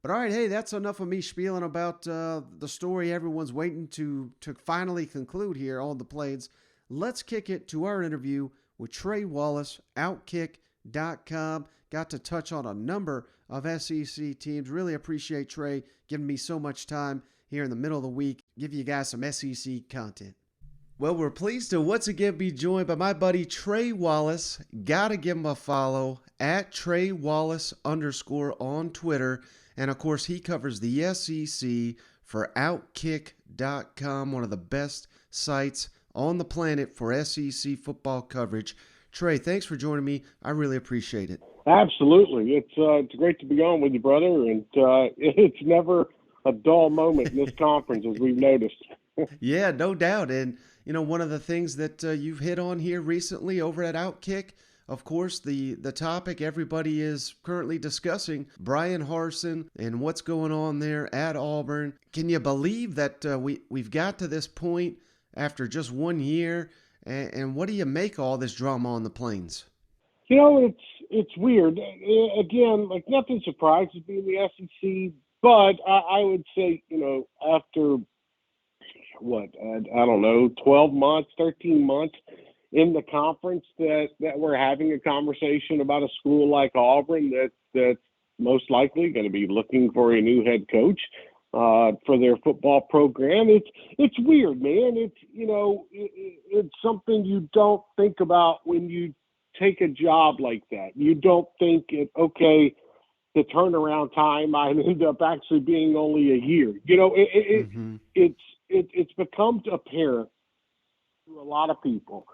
But all right, hey, that's enough of me spieling about the story everyone's waiting to finally conclude here on the Plains. Let's kick it to our interview with Trey Wallace, Outkick.com. Got to touch on a number of SEC teams. Really appreciate Trey giving me so much time here in the middle of the week. Give you guys some SEC content. Well, we're pleased to once again be joined by my buddy Trey Wallace. Gotta give him a follow at Trey Wallace _ on Twitter. And of course, he covers the SEC for Outkick.com, one of the best sites on the planet for SEC football coverage. Trey, thanks for joining me. I really appreciate it. Absolutely. It's great to be on with you, brother. And it's never a dull moment in this conference, as we've noticed. Yeah, no doubt. And, one of the things that you've hit on here recently over at Outkick, of course, the topic everybody is currently discussing, Brian Harsin and what's going on there at Auburn. Can you believe that we've got to this point after just 1 year? And what do you make of all this drama on the Plains? It's weird. Again, like nothing surprises me in the SEC, but I would say, after I don't know, 12 months, 13 months in the conference that we're having a conversation about a school like Auburn that's most likely going to be looking for a new head coach for their football program. It's weird, man. It's something you don't think about when you take a job like that. You don't think the turnaround time might end up actually being only a year. It's become apparent to a lot of people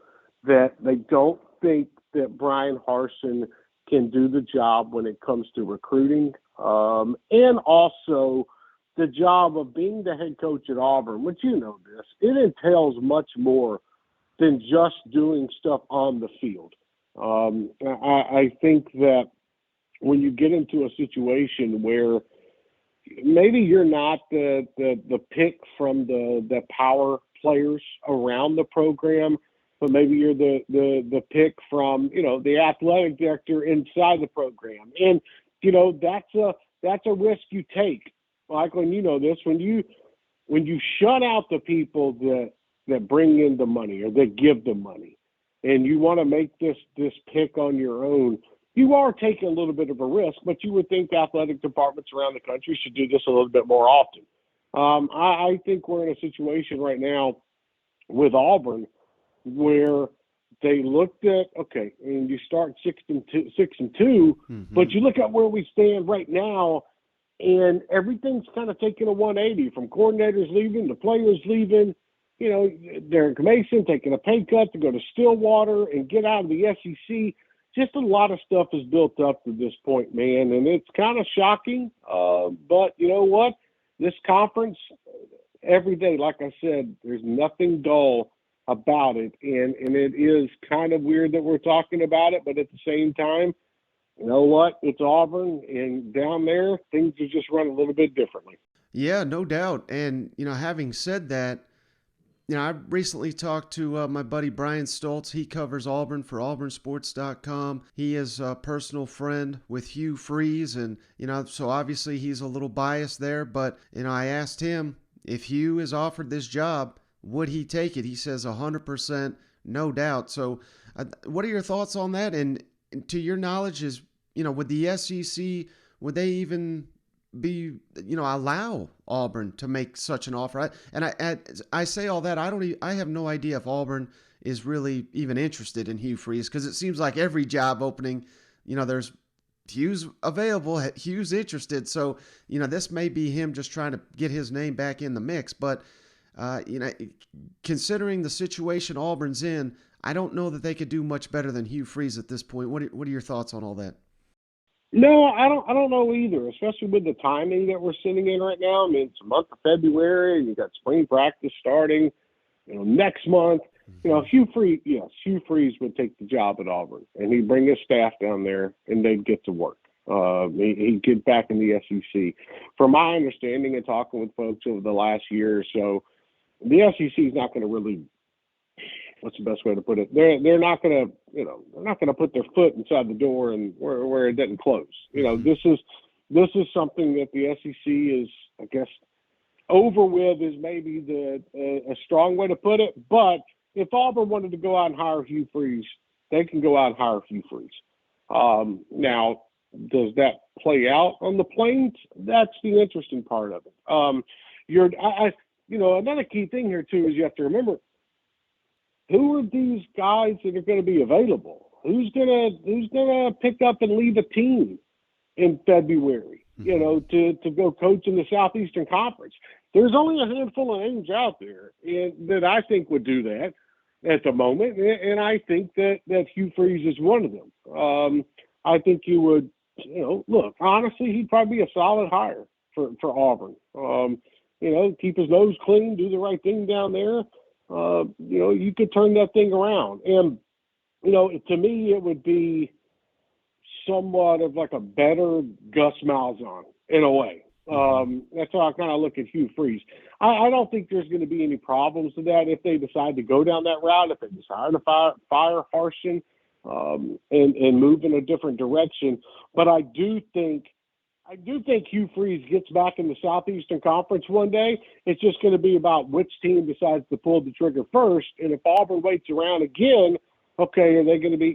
that they don't think that Brian Harsin can do the job when it comes to recruiting, and also the job of being the head coach at Auburn, which it entails much more than just doing stuff on the field. I think that when you get into a situation where maybe you're not the pick from the power players around the program, but maybe you're the pick from the athletic director inside the program, and that's a risk you take. Michael, and this when you shut out the people that bring in the money or that give the money, and you want to make this pick on your own. You are taking a little bit of a risk, but you would think athletic departments around the country should do this a little bit more often. I think we're in a situation right now with Auburn where they looked at, and you start 6-2, Mm-hmm. but you look at where we stand right now, and everything's kind of taking a 180 from coordinators leaving to players leaving. Derek Mason taking a pay cut to go to Stillwater and get out of the SEC. Just a lot of stuff is built up to this point, man, and it's kind of shocking. But you know what? This conference, every day, like I said, there's nothing dull about it, and it is kind of weird that we're talking about it, but at the same time, you know what? It's Auburn, and down there, things are just run a little bit differently. Yeah, no doubt. And, having said that, I recently talked to my buddy Brian Stoltz. He covers Auburn for auburnsports.com. He is a personal friend with Hugh Freeze, and, so obviously he's a little biased there. But, I asked him if Hugh is offered this job, would he take it? He says 100%, no doubt. So what are your thoughts on that? And to your knowledge, would the SEC, would they even allow Auburn to make such an offer? I say all that. I have no idea if Auburn is really even interested in Hugh Freeze, because it seems like every job opening, there's Hugh's available, Hugh's interested. So, this may be him just trying to get his name back in the mix. But, considering the situation Auburn's in, I don't know that they could do much better than Hugh Freeze at this point. What are your thoughts on all that? No, I don't know either, especially with the timing that we're sitting in right now. I mean, it's the month of February, and you got spring practice starting, next month. Hugh Freeze would take the job at Auburn, and he'd bring his staff down there, and they'd get to work. He'd get back in the SEC. From my understanding and talking with folks over the last year or so, the SEC is not going to really, what's the best way to put it? They're not going to, they're not going to put their foot inside the door and where it doesn't close. This this is something that the SEC is, I guess, over with is maybe a strong way to put it. But if Auburn wanted to go out and hire Hugh Freeze, they can go out and hire Hugh Freeze. Now, does that play out on the Plains? That's the interesting part of it. Another key thing here too is you have to remember, who are these guys that are going to be available? Who's gonna pick up and leave a team in February? To go coach in the Southeastern Conference. There's only a handful of names out there that I think would do that at the moment, and I think that Hugh Freeze is one of them. I think he would, look, honestly, he'd probably be a solid hire for Auburn. Keep his nose clean, do the right thing down there. You could turn that thing around. And, to me, it would be somewhat of like a better Gus Malzahn in a way. That's how I kind of look at Hugh Freeze. I don't think there's going to be any problems with that if they decide to go down that route, if they decide to fire Harshen and move in a different direction. But I do think Hugh Freeze gets back in the Southeastern Conference one day. It's just going to be about which team decides to pull the trigger first. And if Auburn waits around again, okay, are they going to be,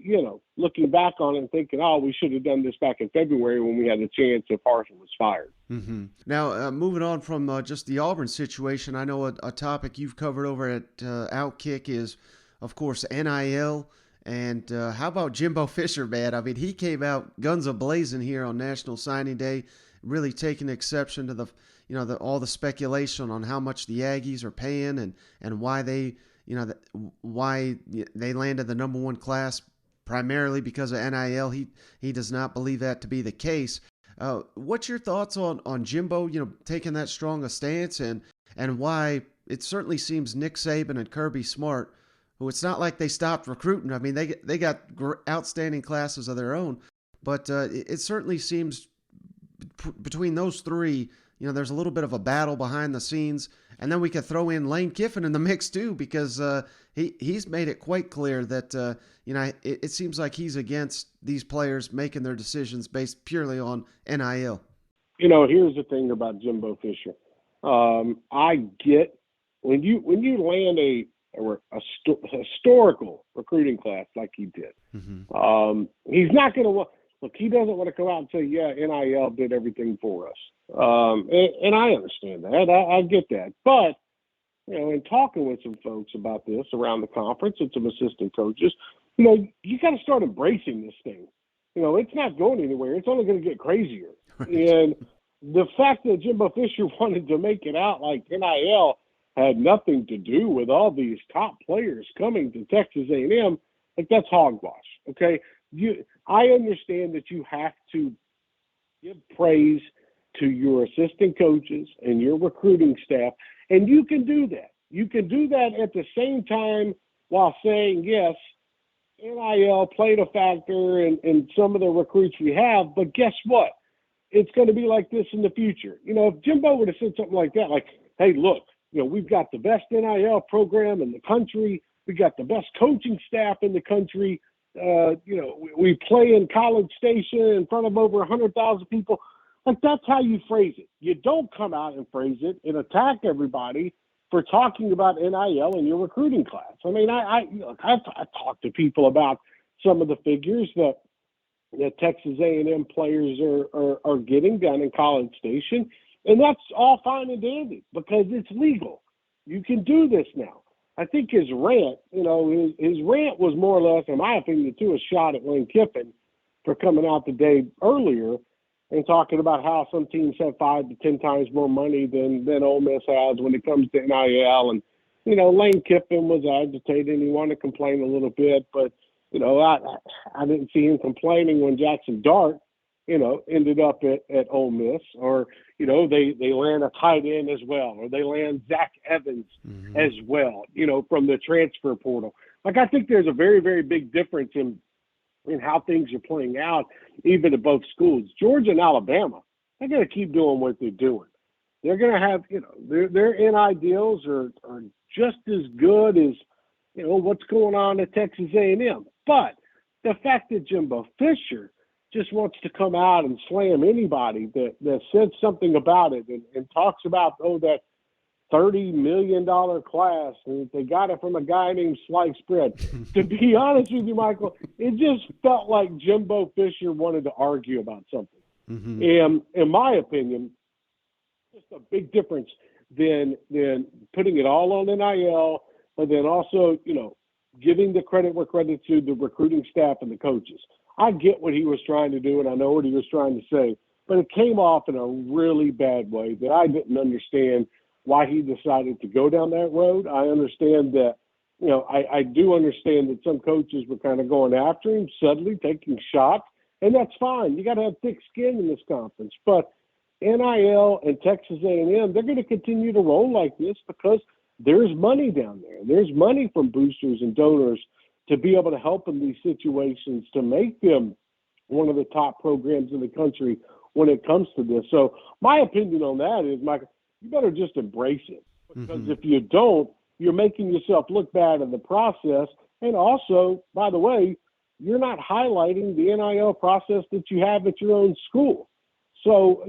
looking back on it and thinking, oh, we should have done this back in February when we had a chance if Harshen was fired? Mm-hmm. Now, moving on from just the Auburn situation, I know a topic you've covered over at Outkick is, of course, NIL. And how about Jimbo Fisher, man? I mean, he came out guns a-blazing here on National Signing Day, really taking exception to all the speculation on how much the Aggies are paying and why they landed the number one class primarily because of NIL. He does not believe that to be the case. What's your thoughts on Jimbo, taking that strong a stance and why it certainly seems Nick Saban and Kirby Smart, who it's not like they stopped recruiting. I mean, they got outstanding classes of their own, but it certainly seems between those three, there's a little bit of a battle behind the scenes. And then we could throw in Lane Kiffin in the mix too, because he's made it quite clear that it seems like he's against these players making their decisions based purely on NIL. Here's the thing about Jimbo Fisher. I get when you land a historical recruiting class like he did. Mm-hmm. He's not going to look. He doesn't want to come out and say, "Yeah, NIL did everything for us." And I understand that. I get that. But, in talking with some folks about this around the conference and some assistant coaches, you got to start embracing this thing. It's not going anywhere. It's only going to get crazier. Right. And the fact that Jimbo Fisher wanted to make it out like NIL had nothing to do with all these top players coming to Texas A&M, like that's hogwash. Okay. I understand that you have to give praise to your assistant coaches and your recruiting staff, and you can do that. You can do that at the same time while saying, yes, NIL played a factor in some of the recruits we have, but guess what? It's going to be like this in the future. If Jimbo would have said something like that, like, hey, look, we've got the best NIL program in the country. We got the best coaching staff in the country. We play in College Station in front of over 100,000 people. Like, that's how you phrase it. You don't come out and phrase it and attack everybody for talking about NIL in your recruiting class. I mean, I've talked to people about some of the figures that Texas A&M players are getting down in College Station, and that's all fine and dandy because it's legal. You can do this now. I think his rant, his rant was more or less, in my opinion, too, a shot at Lane Kiffin for coming out the day earlier and talking about how some teams have 5 to 10 times more money than Ole Miss has when it comes to NIL. And, Lane Kiffin was agitated. He wanted to complain a little bit, but, I didn't see him complaining when Jackson Dart, ended up at Ole Miss, or, they land a tight end as well, or they land Zach Evans mm-hmm. as well, from the transfer portal. Like, I think there's a very, very big difference in how things are playing out, even at both schools. Georgia and Alabama, they're going to keep doing what they're doing. They're going to have, their NIL deals are just as good as, what's going on at Texas A&M. But the fact that Jimbo Fisher just wants to come out and slam anybody that says something about it and talks about, that $30 million class, and they got it from a guy named Sliced Bread. To be honest with you, Michael, it just felt like Jimbo Fisher wanted to argue about something. Mm-hmm. And in my opinion, just a big difference than putting it all on NIL, but then also, giving the credit where credit's due, the recruiting staff and the coaches. I get what he was trying to do, and I know what he was trying to say, but it came off in a really bad way that I didn't understand why he decided to go down that road. I understand that, I do understand that some coaches were kind of going after him, subtly taking shots, and that's fine. You got to have thick skin in this conference. But NIL and Texas A&M, they're going to continue to roll like this because there's money down there. There's money from boosters and donors to be able to help in these situations to make them one of the top programs in the country when it comes to this. So my opinion on that is, Michael, you better just embrace it. Because if you don't, you're making yourself look bad in the process. And also, by the way, you're not highlighting the NIL process that you have at your own school. So,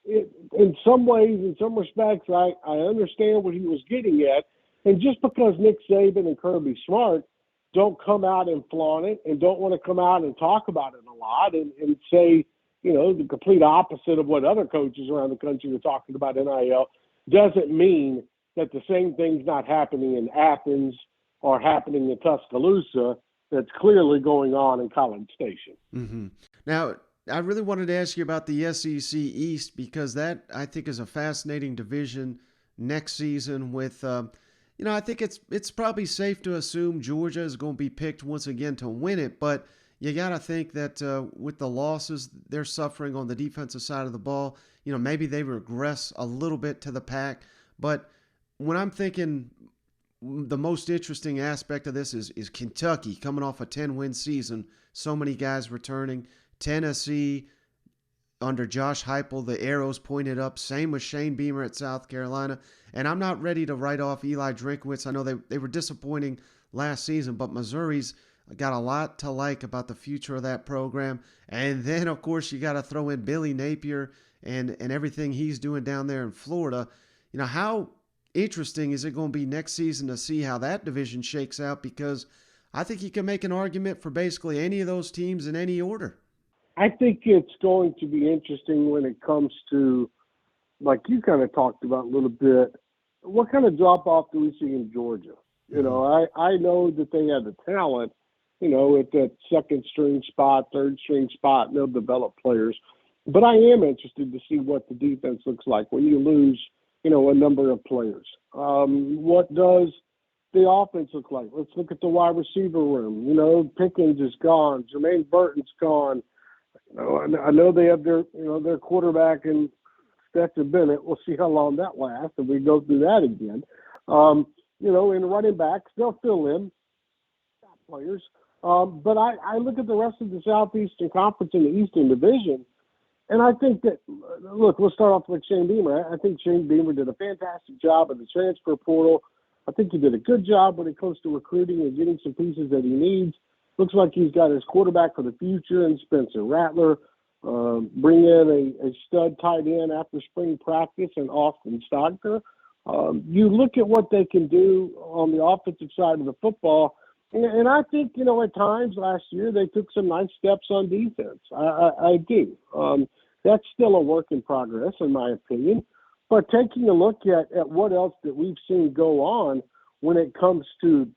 in some ways, in some respects, I understand what he was getting at. And just because Nick Saban and Kirby Smart don't come out and flaunt it and don't want to come out and talk about it a lot and say, the complete opposite of what other coaches around the country are talking about NIL, doesn't mean that the same thing's not happening in Athens or happening in Tuscaloosa that's clearly going on in College Station. Mm-hmm. Now, I really wanted to ask you about the SEC East because that, I think, is a fascinating division next season with, I think it's probably safe to assume Georgia is going to be picked once again to win it, but you got to think that with the losses they're suffering on the defensive side of the ball, maybe they regress a little bit to the pack. But when I'm thinking the most interesting aspect of this is Kentucky coming off a 10-win season, so many guys returning. Tennessee under Josh Heupel, the arrows pointed up. Same with Shane Beamer at South Carolina. And I'm not ready to write off Eli Drinkwitz. I know they were disappointing last season, but Missouri's got a lot to like about the future of that program. And then, of course, you got to throw in Billy Napier and everything he's doing down there in Florida. How interesting is it going to be next season to see how that division shakes out? Because I think you can make an argument for basically any of those teams in any order. I think it's going to be interesting when it comes to, like you kind of talked about a little bit, what kind of drop-off do we see in Georgia? I know that they have the talent, at that second-string spot, third-string spot, and they'll develop players. But I am interested to see what the defense looks like when you lose, a number of players. What does the offense look like? Let's look at the wide receiver room. Pickens is gone. Jermaine Burton's gone. I know they have their quarterback and Stetson Bennett. We'll see how long that lasts if we go through that again. In running backs, they'll fill in players. But I look at the rest of the Southeastern Conference and the Eastern Division, and I think that, look, we'll start off with Shane Beamer. I think Shane Beamer did a fantastic job in the transfer portal. I think he did a good job when it comes to recruiting and getting some pieces that he needs. Looks like he's got his quarterback for the future in Spencer Rattler. Bring in a stud tight end after spring practice in Austin Stocker. You look at what they can do on the offensive side of the football, and I think, at times last year they took some nice steps on defense. I do. That's still a work in progress, in my opinion. But taking a look at what else that we've seen go on when it comes to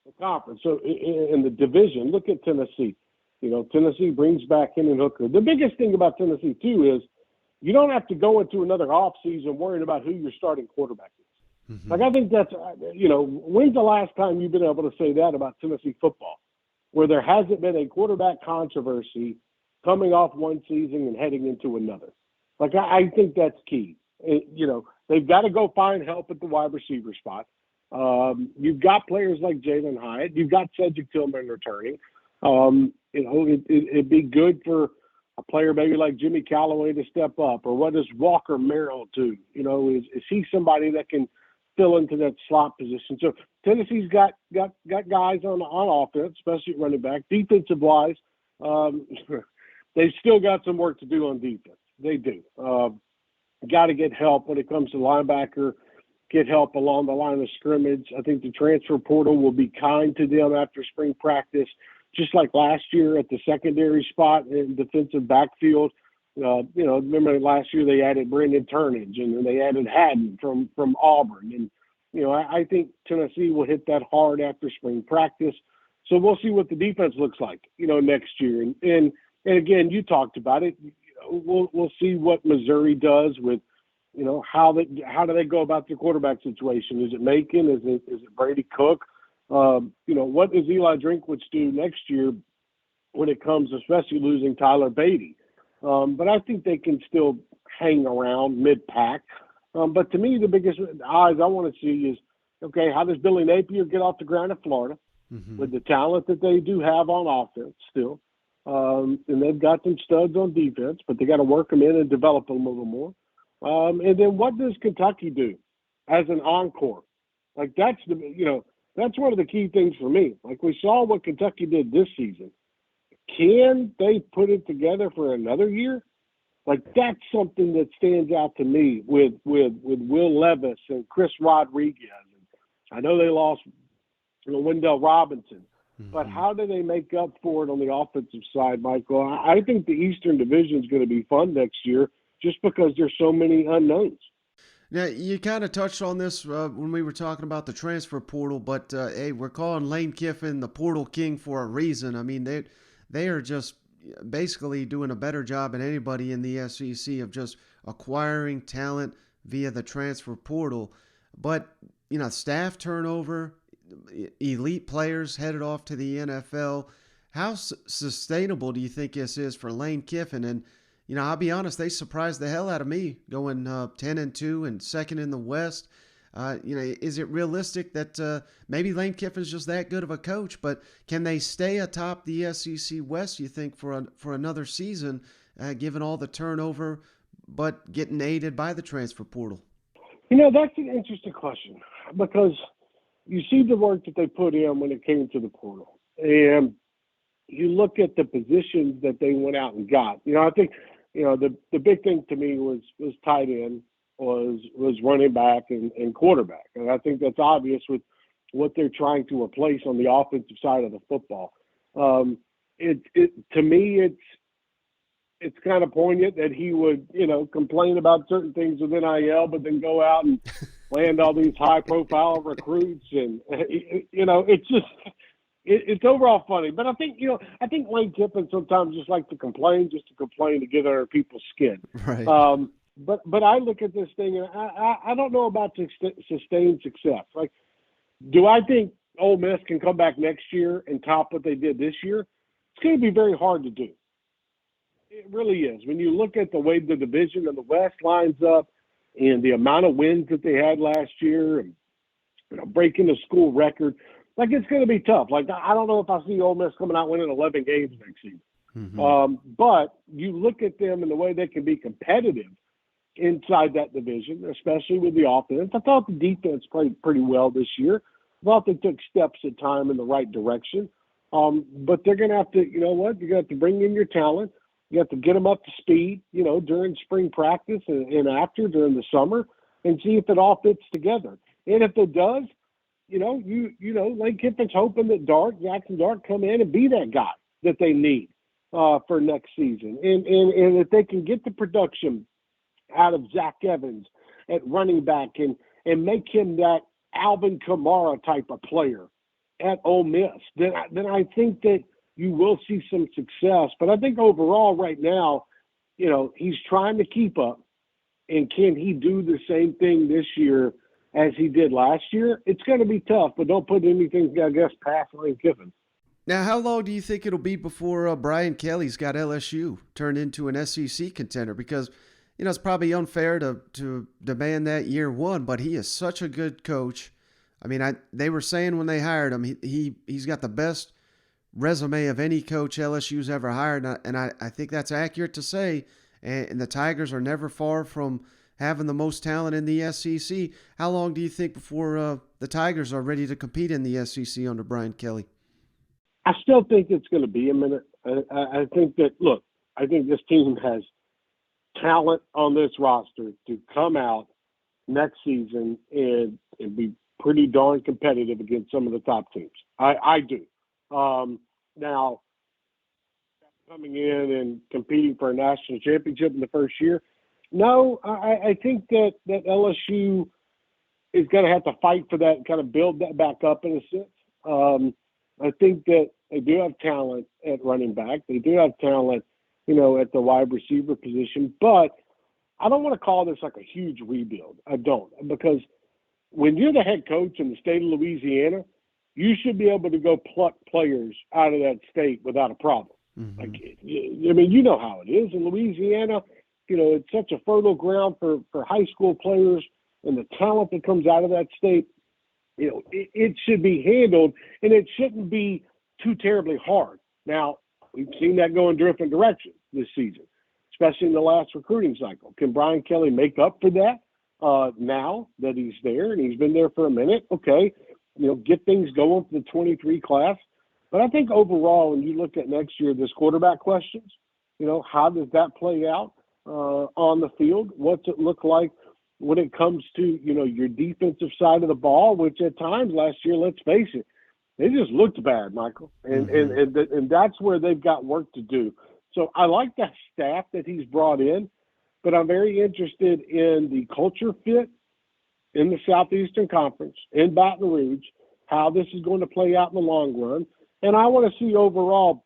the conference. So in the division, look at Tennessee. Tennessee brings back Hendon Hooker. The biggest thing about Tennessee, too, is you don't have to go into another offseason worrying about who your starting quarterback is. Mm-hmm. Like, I think that's, when's the last time you've been able to say that about Tennessee football, where there hasn't been a quarterback controversy coming off one season and heading into another? Like, I think that's key. They've got to go find help at the wide receiver spot. You've got players like Jalen Hyatt. You've got Cedric Tillman returning. It'd be good for a player maybe like Jimmy Callaway to step up. Or what does Walker Merrill do? Is he somebody that can fill into that slot position? So Tennessee's got guys on offense, especially at running back. Defensive wise, they've still got some work to do on defense. They do. Got to get help when it comes to linebacker, get help along the line of scrimmage. I think the transfer portal will be kind to them after spring practice, just like last year at the secondary spot in defensive backfield. Remember last year they added Brendan Turnage and then they added Haddon from Auburn. And, I think Tennessee will hit that hard after spring practice. So we'll see what the defense looks like, next year. And again, you talked about it. We'll see what Missouri does with, how do they go about their quarterback situation? Is it Macon? Is it Brady Cook? What does Eli Drinkwitz do next year when it comes, especially losing Tyler Beatty? But I think they can still hang around mid-pack. But to me, the biggest eyes I want to see is, okay, how does Billy Napier get off the ground in Florida with the talent that they do have on offense still? And they've got some studs on defense, but they got to work them in and develop them a little more. And then what does Kentucky do as an encore? Like that's one of the key things for me. Like we saw what Kentucky did this season. Can they put it together for another year? Like that's something that stands out to me with Will Levis and Chris Rodriguez. I know they lost Wendell Robinson, but how do they make up for it on the offensive side, Michael? I think the Eastern Division is going to be fun next year just because there's so many unknowns. Now, you kind of touched on this when we were talking about the transfer portal, but hey, we're calling Lane Kiffin the portal king for a reason. I mean, they are just basically doing a better job than anybody in the SEC of just acquiring talent via the transfer portal. But, staff turnover, elite players headed off to the NFL. How sustainable do you think this is for Lane Kiffin? And, I'll be honest, they surprised the hell out of me going 10-2 and second in the West. Is it realistic that maybe Lane Kiffin's just that good of a coach, but can they stay atop the SEC West, you think, for another season, given all the turnover, but getting aided by the transfer portal? That's an interesting question because you see the work that they put in when it came to the portal. And you look at the positions that they went out and got. I think, the big thing to me was tight end, was running back and quarterback. And I think that's obvious with what they're trying to replace on the offensive side of the football. To me, it's kind of poignant that he would, complain about certain things with NIL, but then go out and land all these high-profile recruits. And, it's overall funny. But I think Lane Kiffin sometimes just likes to complain to get under people's skin. Right. But I look at this thing, and I don't know about sustained success. Like, do I think Ole Miss can come back next year and top what they did this year? It's going to be very hard to do. It really is. When you look at the way the division of the West lines up and the amount of wins that they had last year and breaking the school record, like it's going to be tough. Like I don't know if I see Ole Miss coming out winning 11 games next season. But you look at them and the way they can be competitive inside that division, especially with the offense. I thought the defense played pretty well this year. I thought they took steps at time in the right direction. But they're going to have to, you're going to have to bring in your talent. You have to get them up to speed, during spring practice and after during the summer and see if it all fits together. And if it does, Lane Kiffin's hoping that Jackson Dart come in and be that guy that they need for next season. And if they can get the production out of Zach Evans at running back and make him that Alvin Kamara type of player at Ole Miss, then I think that you will see some success. But I think overall right now, he's trying to keep up. And can he do the same thing this year as he did last year? It's going to be tough, but don't put anything, I guess, past Lane Kiffin. Now, how long do you think it'll be before Brian Kelly's got LSU turned into an SEC contender? Because, it's probably unfair to demand that year one, but he is such a good coach. I mean, they were saying when they hired him, he's got the best resume of any coach LSU's ever hired, and I think that's accurate to say. And the Tigers are never far from having the most talent in the SEC. How long do you think before the Tigers are ready to compete in the SEC under Brian Kelly? I still think it's going to be a minute. I think that, look, I think this team has talent on this roster to come out next season and be pretty darn competitive against some of the top teams. I do. Now, coming in and competing for a national championship in the first year, no, I think that LSU is going to have to fight for that and kind of build that back up in a sense. I think that they do have talent at running back. They do have talent, at the wide receiver position. But I don't want to call this like a huge rebuild. I don't. Because when you're the head coach in the state of Louisiana, you should be able to go pluck players out of that state without a problem. Mm-hmm. You know how it is in Louisiana. It's such a fertile ground for high school players, and the talent that comes out of that state, it should be handled, and it shouldn't be too terribly hard. Now, we've seen that go in different directions this season, especially in the last recruiting cycle. Can Brian Kelly make up for that now that he's there, and he's been there for a minute? Okay, get things going for the 23 class. But I think overall, when you look at next year, this quarterback questions, how does that play out on the field? What's it look like when it comes to, your defensive side of the ball, which at times last year, let's face it, they just looked bad, Michael. And that's where they've got work to do. So I like that staff that he's brought in, but I'm very interested in the culture fit in the Southeastern Conference, in Baton Rouge, how this is going to play out in the long run. And I want to see overall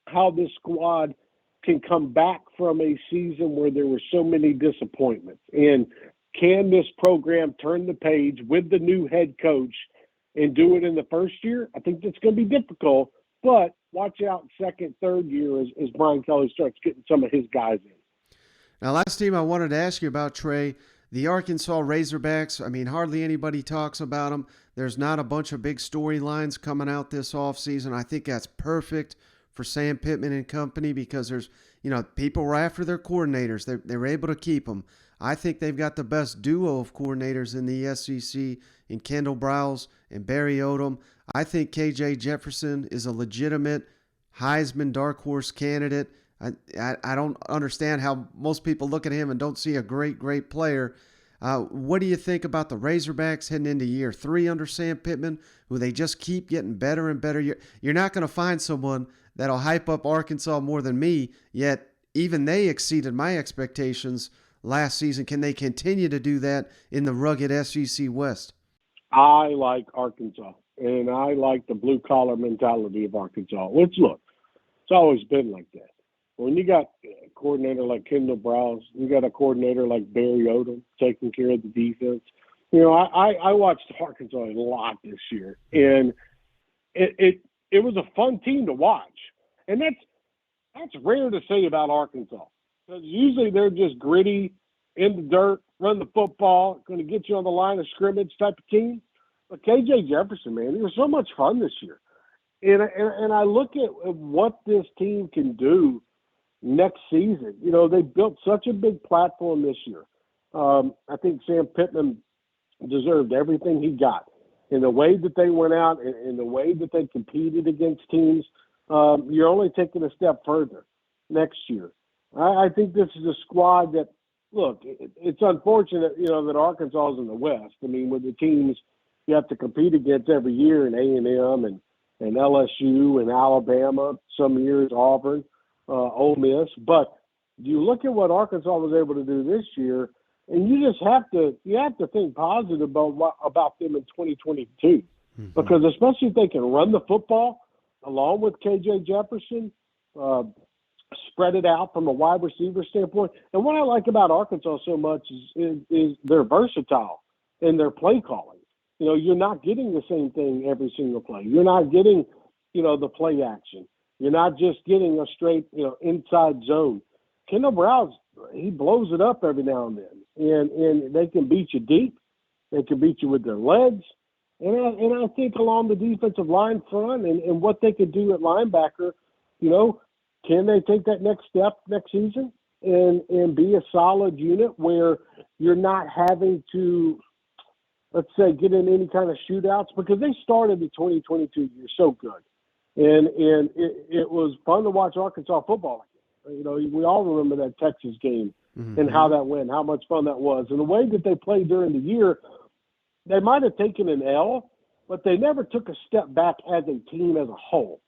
how this squad can come back from a season where there were so many disappointments. And can this program turn the page with the new head coach and do it in the first year? I think that's going to be difficult, but watch out second, third year as Brian Kelly starts getting some of his guys in. Now, last team I wanted to ask you about, Trey, the Arkansas Razorbacks. I mean, hardly anybody talks about them. There's not a bunch of big storylines coming out this offseason. I think that's perfect for Sam Pittman and company because there's, people were after their coordinators. They were able to keep them. I think they've got the best duo of coordinators in the SEC in Kendall Briles and Barry Odom. I think KJ Jefferson is a legitimate Heisman dark horse candidate. I don't understand how most people look at him and don't see a great player. What do you think about the Razorbacks heading into year 3 under Sam Pittman, who they just keep getting better and better? You're not going to find someone that'll hype up Arkansas more than me, yet even they exceeded my expectations last season. Can they continue to do that in the rugged SEC West? I like Arkansas, and I like the blue-collar mentality of Arkansas, which, look, it's always been like that. When you got a coordinator like Kendall Briles, you got a coordinator like Barry Odom taking care of the defense. I watched Arkansas a lot this year, and it was a fun team to watch. And that's rare to say about Arkansas. Because usually they're just gritty, in the dirt, run the football, going to get you on the line of scrimmage type of team. But KJ Jefferson, man, it was so much fun this year. And I look at what this team can do next season. They built such a big platform this year. I think Sam Pittman deserved everything he got. In the way that they went out, in the way that they competed against teams, you're only taking a step further next year. I think this is a squad that, look, it's unfortunate, that Arkansas is in the West. I mean, with the teams you have to compete against every year in A&M and LSU and Alabama, some years Auburn, Ole Miss. But you look at what Arkansas was able to do this year, and you just have to think positive about them in 2022. Mm-hmm. Because especially if they can run the football along with KJ Jefferson, spread it out from a wide receiver standpoint. And what I like about Arkansas so much is they're versatile in their play calling. You're not getting the same thing every single play. You're not getting, the play action. You're not just getting a straight, inside zone. Kendall Briles, he blows it up every now and then. And they can beat you deep. They can beat you with their legs. And I think along the defensive line front and what they could do at linebacker, can they take that next step next season and be a solid unit where you're not having to, let's say, get in any kind of shootouts? Because they started the 2022 year so good. And it was fun to watch Arkansas football We all remember that Texas game Mm-hmm. and how that went, how much fun that was. And the way that they played during the year, they might have taken an L, but they never took a step back as a team as a whole.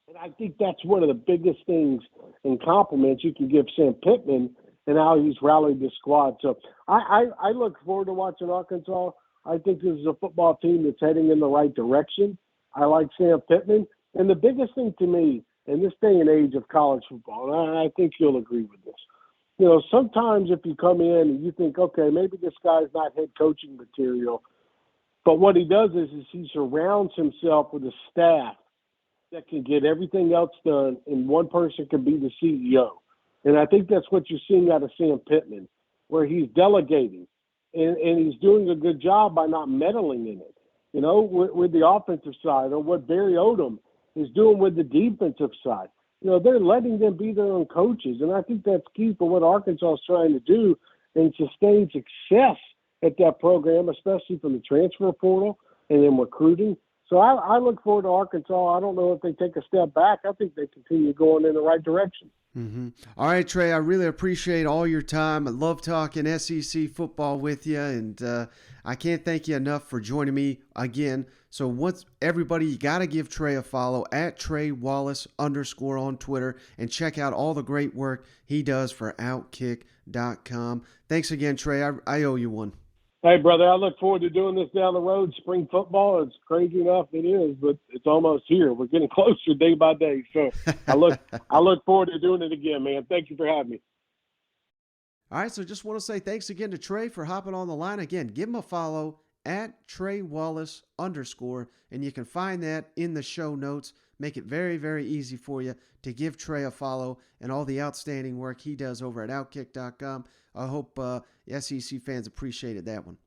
And I think that's one of the biggest things and compliments you can give Sam Pittman and how he's rallied the squad. So I look forward to watching Arkansas. I think this is a football team that's heading in the right direction. I like Sam Pittman. And the biggest thing to me in this day and age of college football, and I think you'll agree with this, sometimes if you come in and you think, okay, maybe this guy's not head coaching material, but what he does is he surrounds himself with a staff that can get everything else done, and one person can be the CEO. And I think that's what you're seeing out of Sam Pittman, where he's delegating, and he's doing a good job by not meddling in it, with the offensive side, or what Barry Odom is doing with the defensive side. They're letting them be their own coaches, and I think that's key for what Arkansas is trying to do and sustain success at that program, especially from the transfer portal and in recruiting. So I look forward to Arkansas. I don't know if they take a step back. I think they continue going in the right direction. Mm-hmm. All right, Trey, I really appreciate all your time. I love talking SEC football with you, and I can't thank you enough for joining me again. So everybody, you got to give Trey a follow at Trey Wallace _ on Twitter, and check out all the great work he does for Outkick.com. Thanks again, Trey. I owe you one. Hey, brother, I look forward to doing this down the road. Spring football, it's crazy enough it is, but it's almost here. We're getting closer day by day. So I look forward to doing it again, man. Thank you for having me. All right, so just want to say thanks again to Trey for hopping on the line. Again, give him a follow at Trey Wallace _ and you can find that in the show notes. Make it very, very easy for you to give Trey a follow and all the outstanding work he does over at Outkick.com. I hope SEC fans appreciated that one.